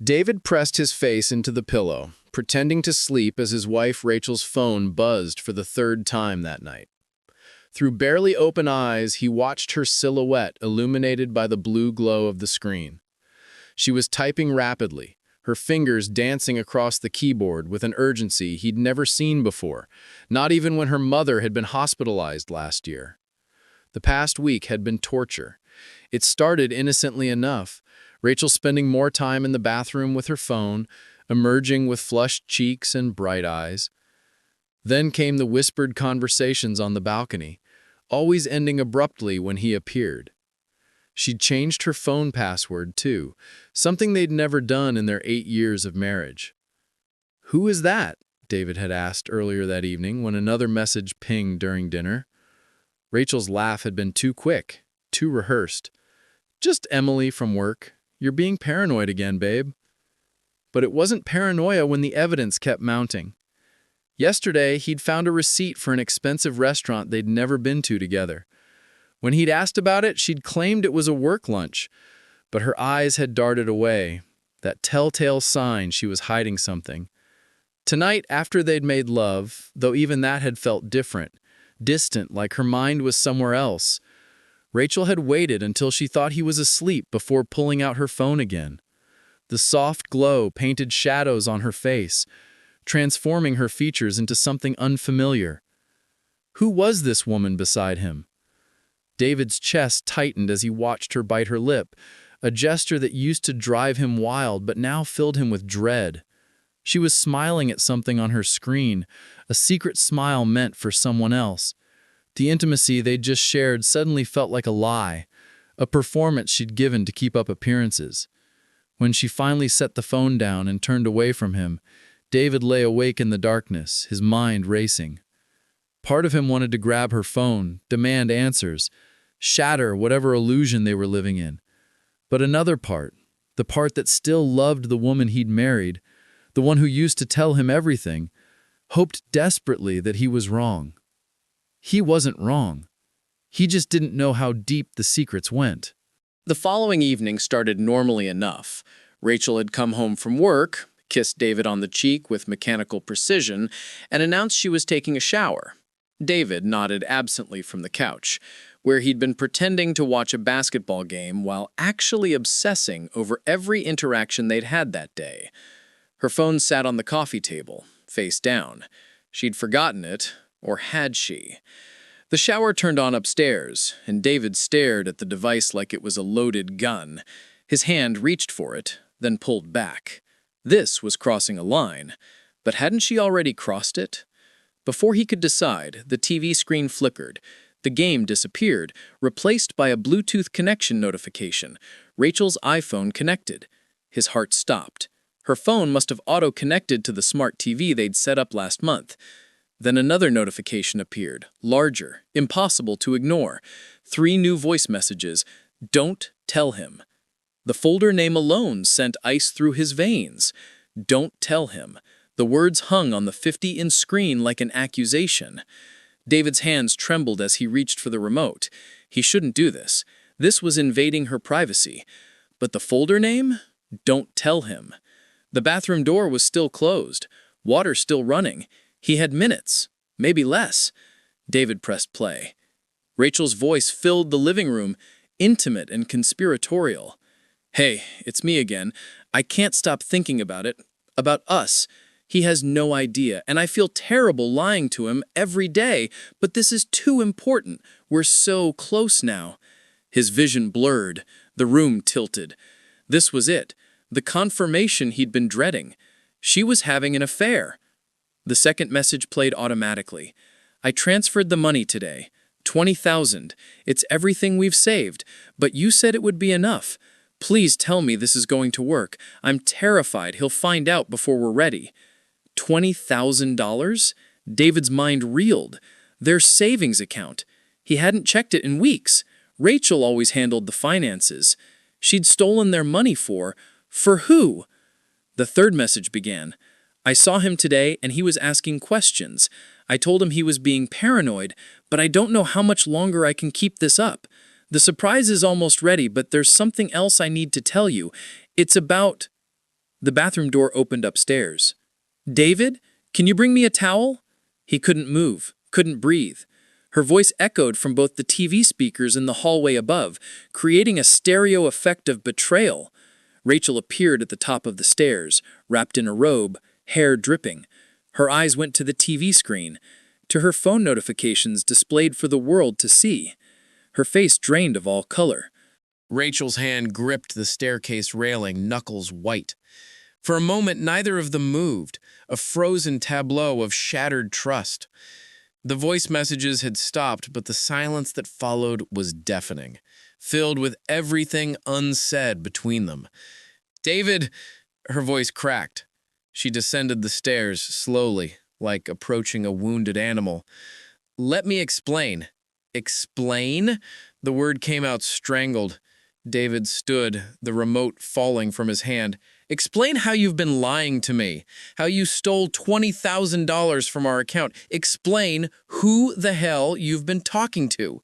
David pressed his face into the pillow, pretending to sleep as his wife Rachel's phone buzzed for the third time that night. Through barely open eyes, he watched her silhouette illuminated by the blue glow of the screen. She was typing rapidly, her fingers dancing across the keyboard with an urgency he'd never seen before, not even when her mother had been hospitalized last year. The past week had been torture. It started innocently enough, Rachel spending more time in the bathroom with her phone, emerging with flushed cheeks and bright eyes. Then came the whispered conversations on the balcony, always ending abruptly when he appeared. She'd changed her phone password, too, something they'd never done in their 8 years of marriage. "Who is that?" David had asked earlier that evening when another message pinged during dinner. Rachel's laugh had been too quick, too rehearsed. "Just Emily from work. You're being paranoid again, babe." But it wasn't paranoia when the evidence kept mounting. Yesterday, he'd found a receipt for an expensive restaurant they'd never been to together. When he'd asked about it, she'd claimed it was a work lunch, but her eyes had darted away, that telltale sign she was hiding something. Tonight, after they'd made love, though even that had felt different, distant, like her mind was somewhere else, Rachel had waited until she thought he was asleep before pulling out her phone again. The soft glow painted shadows on her face, transforming her features into something unfamiliar. Who was this woman beside him? David's chest tightened as he watched her bite her lip, a gesture that used to drive him wild but now filled him with dread. She was smiling at something on her screen, a secret smile meant for someone else. The intimacy they'd just shared suddenly felt like a lie, a performance she'd given to keep up appearances. When she finally set the phone down and turned away from him, David lay awake in the darkness, his mind racing. Part of him wanted to grab her phone, demand answers, shatter whatever illusion they were living in. But another part, the part that still loved the woman he'd married, the one who used to tell him everything, hoped desperately that he was wrong. He wasn't wrong. He just didn't know how deep the secrets went. The following evening started normally enough. Rachel had come home from work, kissed David on the cheek with mechanical precision, and announced she was taking a shower. David nodded absently from the couch, where he'd been pretending to watch a basketball game while actually obsessing over every interaction they'd had that day. Her phone sat on the coffee table, face down. She'd forgotten it, or had she? The shower turned on upstairs, and David stared at the device like it was a loaded gun. His hand reached for it, then pulled back. This was crossing a line, but hadn't she already crossed it? Before he could decide, the TV screen flickered. The game disappeared, replaced by a Bluetooth connection notification. Rachel's iPhone connected. His heart stopped. Her phone must have auto-connected to the smart TV they'd set up last month. Then another notification appeared, larger, impossible to ignore. 3 new voice messages. Don't tell him. The folder name alone sent ice through his veins. Don't tell him. The words hung on the 50-inch screen like an accusation. David's hands trembled as he reached for the remote. He shouldn't do this. This was invading her privacy. But the folder name? Don't tell him. The bathroom door was still closed. Water still running. He had minutes, maybe less. David pressed play. Rachel's voice filled the living room, intimate and conspiratorial. "Hey, it's me again. I can't stop thinking about it, about us. He has no idea, and I feel terrible lying to him every day, but this is too important. We're so close now." His vision blurred, the room tilted. This was it, the confirmation he'd been dreading. She was having an affair. The second message played automatically. "I transferred the money today. 20,000. It's everything we've saved, but you said it would be enough. Please tell me this is going to work. I'm terrified he'll find out before we're ready." $20,000? David's mind reeled. Their savings account. He hadn't checked it in weeks. Rachel always handled the finances. She'd stolen their money for who? The third message began. "I saw him today and he was asking questions. I told him he was being paranoid, but I don't know how much longer I can keep this up. The surprise is almost ready, but there's something else I need to tell you. It's about..." The bathroom door opened upstairs. "David, can you bring me a towel?" He couldn't move, couldn't breathe. Her voice echoed from both the TV speakers in the hallway above, creating a stereo effect of betrayal. Rachel appeared at the top of the stairs, wrapped in a robe, hair dripping. Her eyes went to the TV screen, to her phone notifications displayed for the world to see. Her face drained of all color. Rachel's hand gripped the staircase railing, knuckles white. For a moment, neither of them moved, a frozen tableau of shattered trust. The voice messages had stopped, but the silence that followed was deafening, filled with everything unsaid between them. "David!" Her voice cracked. She descended the stairs slowly, like approaching a wounded animal. "Let me explain." "Explain?" The word came out strangled. David stood, the remote falling from his hand. "Explain how you've been lying to me, how you stole $20,000 from our account. Explain who the hell you've been talking to."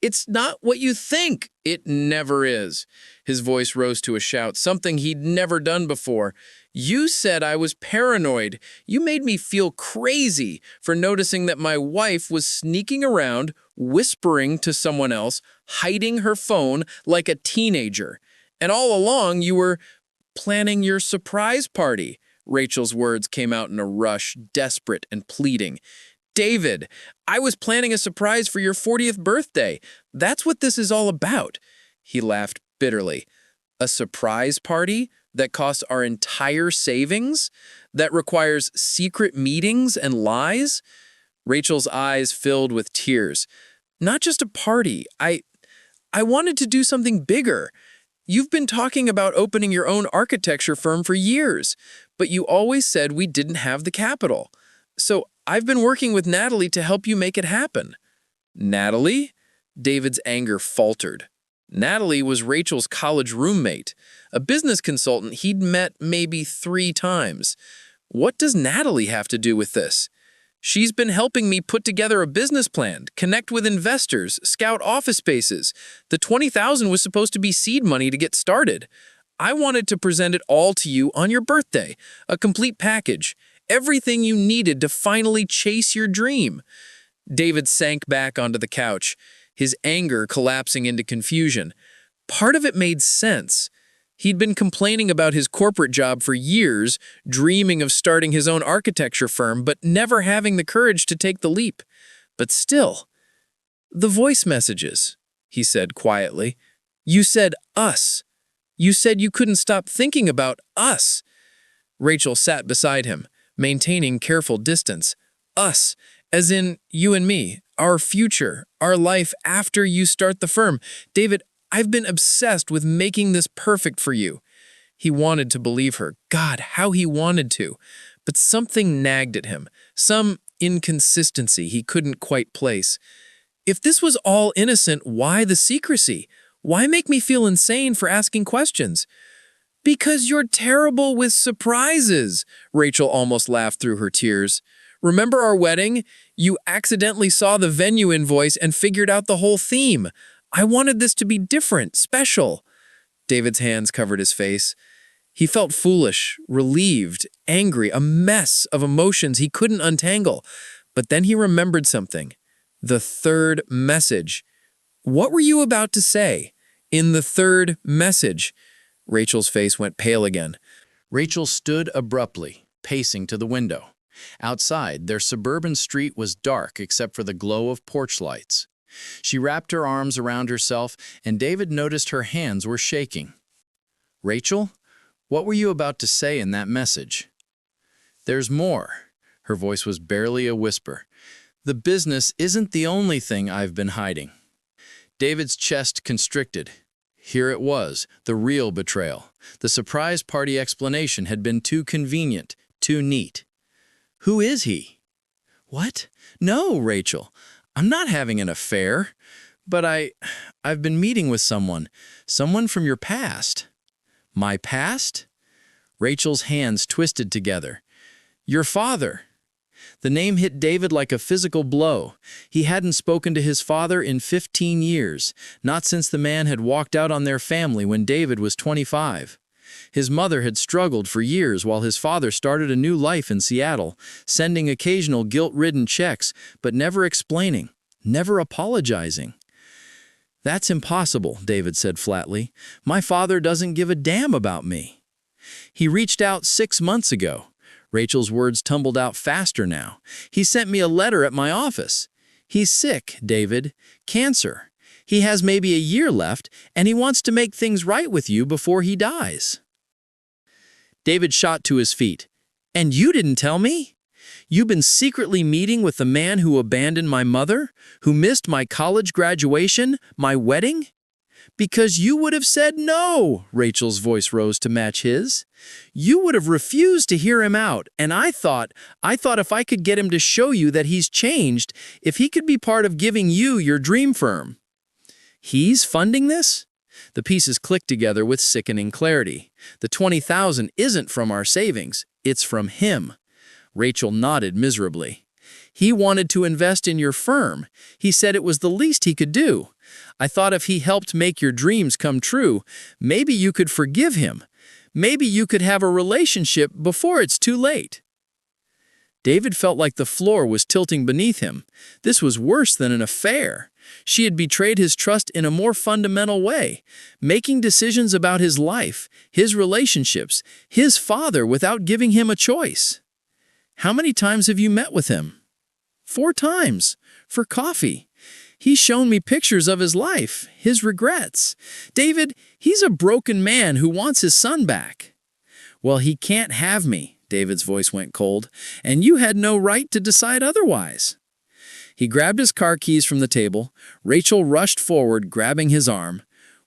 "It's not what you think." "It never is." His voice rose to a shout, something he'd never done before. "You said I was paranoid. You made me feel crazy for noticing that my wife was sneaking around, whispering to someone else, hiding her phone like a teenager. And all along you were planning your surprise party." Rachel's words came out in a rush, desperate and pleading. "David, I was planning a surprise for your 40th birthday. That's what this is all about." He laughed bitterly. "A surprise party that costs our entire savings? That requires secret meetings and lies?" Rachel's eyes filled with tears. "Not just a party. I wanted to do something bigger. You've been talking about opening your own architecture firm for years, but you always said we didn't have the capital. So I've been working with Natalie to help you make it happen." "Natalie?" David's anger faltered. Natalie was Rachel's college roommate, a business consultant he'd met maybe 3 times. What does Natalie have to do with this? "She's been helping me put together a business plan, connect with investors, scout office spaces. The $20,000 was supposed to be seed money to get started. I wanted to present it all to you on your birthday, a complete package, everything you needed to finally chase your dream." David sank back onto the couch, his anger collapsing into confusion. Part of it made sense. He'd been complaining about his corporate job for years, dreaming of starting his own architecture firm, but never having the courage to take the leap. But still, "The voice messages," he said quietly. "You said us. You said you couldn't stop thinking about us." Rachel sat beside him, maintaining careful distance. "Us, as in you and me, our future, our life after you start the firm. David, I've been obsessed with making this perfect for you." He wanted to believe her. God, how he wanted to. But something nagged at him, some inconsistency he couldn't quite place. "If this was all innocent, why the secrecy? Why make me feel insane for asking questions?" "Because you're terrible with surprises," Rachel almost laughed through her tears. "Remember our wedding? You accidentally saw the venue invoice and figured out the whole theme. I wanted this to be different, special." David's hands covered his face. He felt foolish, relieved, angry, a mess of emotions he couldn't untangle. But then he remembered something. The third message. "What were you about to say? In the third message?" Rachel's face went pale again. Rachel stood abruptly, pacing to the window. Outside, their suburban street was dark except for the glow of porch lights. She wrapped her arms around herself, and David noticed her hands were shaking. "Rachel, what were you about to say in that message?" "There's more." Her voice was barely a whisper. "The business isn't the only thing I've been hiding." David's chest constricted. Here it was, the real betrayal. The surprise party explanation had been too convenient, too neat. "Who is he?" "What? No, Rachel. I'm not having an affair. But I've been meeting with someone from your past." "My past?" Rachel's hands twisted together. "Your father." The name hit David like a physical blow. He hadn't spoken to his father in 15 years, not since the man had walked out on their family when David was 25. His mother had struggled for years while his father started a new life in Seattle, sending occasional guilt-ridden checks, but never explaining, never apologizing. "That's impossible," David said flatly. "My father doesn't give a damn about me." "He reached out 6 months ago." Rachel's words tumbled out faster now. "He sent me a letter at my office. He's sick, David. Cancer. He has maybe a year left, and he wants to make things right with you before he dies." David shot to his feet. "And you didn't tell me? You've been secretly meeting with the man who abandoned my mother, who missed my college graduation, my wedding?" "Because you would have said no," Rachel's voice rose to match his. "You would have refused to hear him out, and I thought if I could get him to show you that he's changed, if he could be part of giving you your dream firm." "He's funding this?" The pieces clicked together with sickening clarity. "The $20,000 isn't from our savings, it's from him." Rachel nodded miserably. "He wanted to invest in your firm. He said it was the least he could do. I thought if he helped make your dreams come true, maybe you could forgive him. Maybe you could have a relationship before it's too late." David felt like the floor was tilting beneath him. This was worse than an affair. She had betrayed his trust in a more fundamental way, making decisions about his life, his relationships, his father without giving him a choice. "How many times have you met with him?" "4 times. For coffee. He's shown me pictures of his life, his regrets. David, he's a broken man who wants his son back." "Well, he can't have me." David's voice went cold. "And you had no right to decide otherwise." He grabbed his car keys from the table. Rachel rushed forward, grabbing his arm.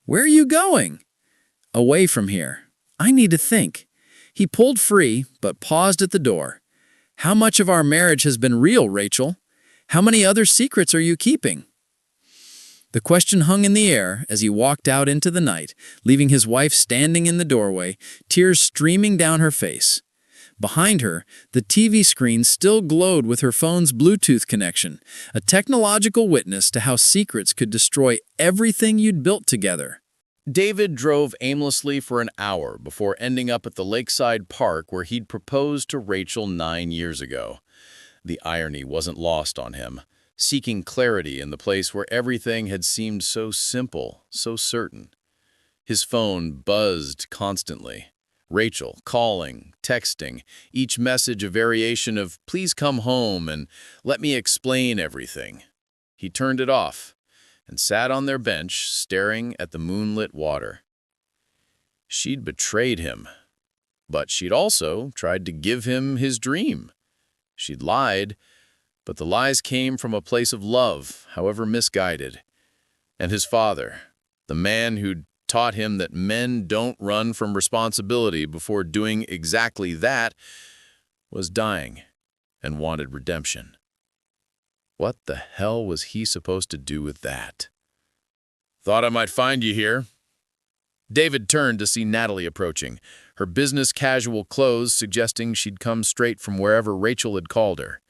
"Where are you going?" "Away from here. I need to think." He pulled free, but paused at the door. "How much of our marriage has been real, Rachel? How many other secrets are you keeping?" The question hung in the air as he walked out into the night, leaving his wife standing in the doorway, tears streaming down her face. Behind her, the TV screen still glowed with her phone's Bluetooth connection, a technological witness to how secrets could destroy everything you'd built together. David drove aimlessly for an hour before ending up at the lakeside park where he'd proposed to Rachel 9 years ago. The irony wasn't lost on him, seeking clarity in the place where everything had seemed so simple, so certain. His phone buzzed constantly. Rachel calling, texting, each message a variation of "please come home" and "let me explain everything." He turned it off and sat on their bench staring at the moonlit water. She'd betrayed him, but she'd also tried to give him his dream. She'd lied, but the lies came from a place of love, however misguided. And his father, the man who'd taught him that men don't run from responsibility before doing exactly that, was dying and wanted redemption. What the hell was he supposed to do with that? "Thought I might find you here." David turned to see Natalie approaching, her business casual clothes suggesting she'd come straight from wherever Rachel had called her.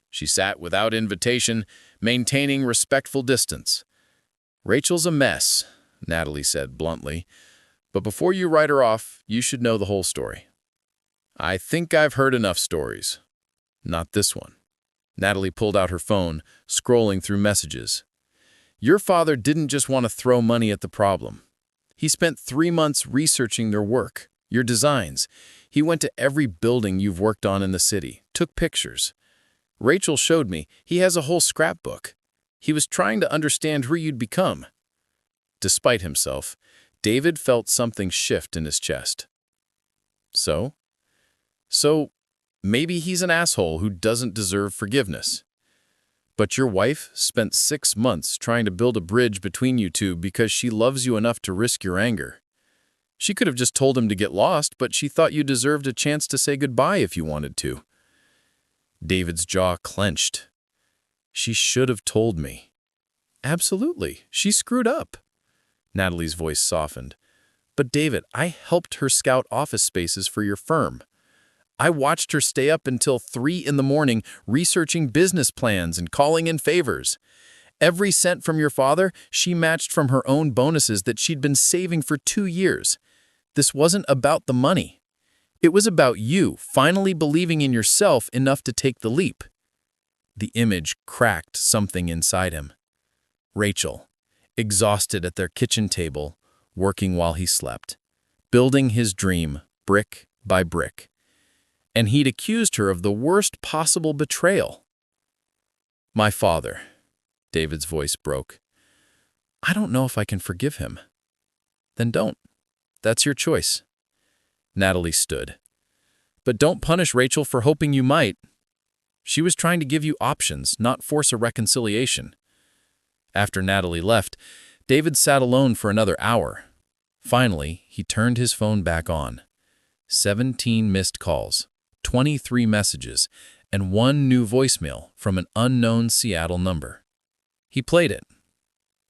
She sat without invitation, maintaining respectful distance. "Rachel's a mess," Natalie said bluntly, "but before you write her off, you should know the whole story." "I think I've heard enough stories. Not this one." Natalie pulled out her phone, scrolling through messages. "Your father didn't just want to throw money at the problem. He spent 3 months researching their work, your designs. He went to every building you've worked on in the city, took pictures. Rachel showed me he has a whole scrapbook. He was trying to understand who you'd become." Despite himself, David felt something shift in his chest. So maybe he's an asshole who doesn't deserve forgiveness. But your wife spent 6 months trying to build a bridge between you two because she loves you enough to risk your anger. She could have just told him to get lost, but she thought you deserved a chance to say goodbye if you wanted to. David's jaw clenched. "She should have told me." "Absolutely. She screwed up." Natalie's voice softened. "But David, I helped her scout office spaces for your firm. I watched her stay up until 3 in the morning researching business plans and calling in favors. Every cent from your father, she matched from her own bonuses that she'd been saving for 2 years. This wasn't about the money. It was about you finally believing in yourself enough to take the leap. The image cracked something inside him. Rachel, exhausted at their kitchen table, working while he slept, building his dream brick by brick. And he'd accused her of the worst possible betrayal. "My father," David's voice broke. "I don't know if I can forgive him." "Then don't. That's your choice." Natalie stood. "But don't punish Rachel for hoping you might. She was trying to give you options, not force a reconciliation." After Natalie left, David sat alone for another hour. Finally, he turned his phone back on. 17 missed calls, 23 messages, and 1 new voicemail from an unknown Seattle number. He played it.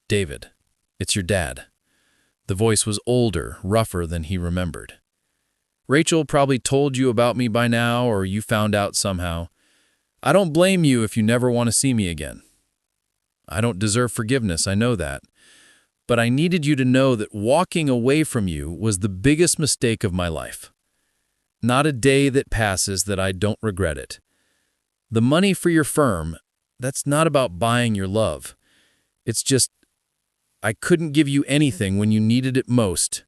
"David, it's your dad." The voice was older, rougher than he remembered. "Rachel probably told you about me by now, or you found out somehow. I don't blame you if you never want to see me again. I don't deserve forgiveness, I know that. But I needed you to know that walking away from you was the biggest mistake of my life. Not a day that passes that I don't regret it. The money for your firm, that's not about buying your love. It's just, I couldn't give you anything when you needed it most.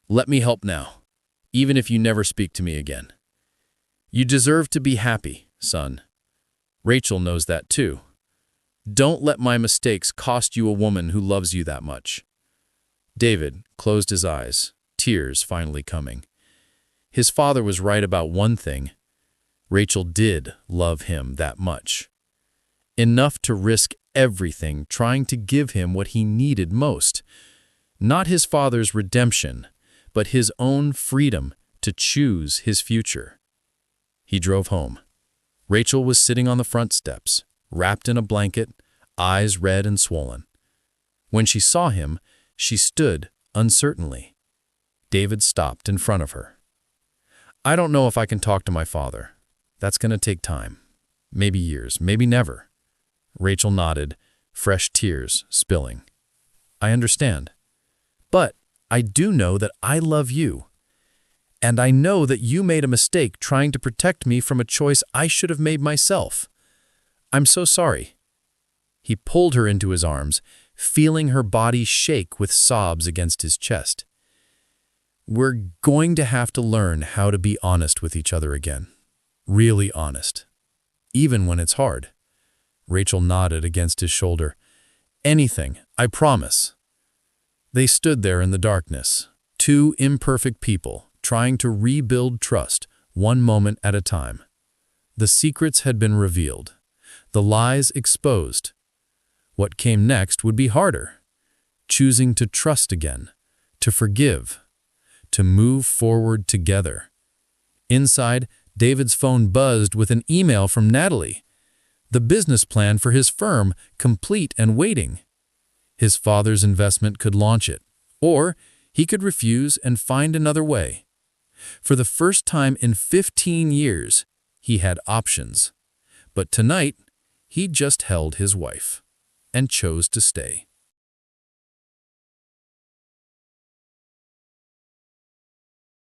Let me help now, even if you never speak to me again. You deserve to be happy, son. Rachel knows that too. Don't let my mistakes cost you a woman who loves you that much." David closed his eyes, tears finally coming. His father was right about one thing. Rachel did love him that much. Enough to risk everything trying to give him what he needed most. Not his father's redemption, but his own freedom to choose his future. He drove home. Rachel was sitting on the front steps, wrapped in a blanket, eyes red and swollen. When she saw him, she stood uncertainly. David stopped in front of her. "I don't know if I can talk to my father. That's going to take time. Maybe years, maybe never." Rachel nodded, fresh tears spilling. "I understand. But I do know that I love you. And I know that you made a mistake trying to protect me from a choice I should have made myself. I'm so sorry." He pulled her into his arms, feeling her body shake with sobs against his chest. "We're going to have to learn how to be honest with each other again. Really honest. Even when it's hard." Rachel nodded against his shoulder. "Anything, I promise." They stood there in the darkness, 2 imperfect people trying to rebuild trust one moment at a time. The secrets had been revealed, the lies exposed. What came next would be harder. Choosing to trust again, to forgive, to move forward together. Inside, David's phone buzzed with an email from Natalie. The business plan for his firm, complete and waiting. His father's investment could launch it, or he could refuse and find another way. For the first time in 15 years, he had options. But tonight, he just held his wife and chose to stay.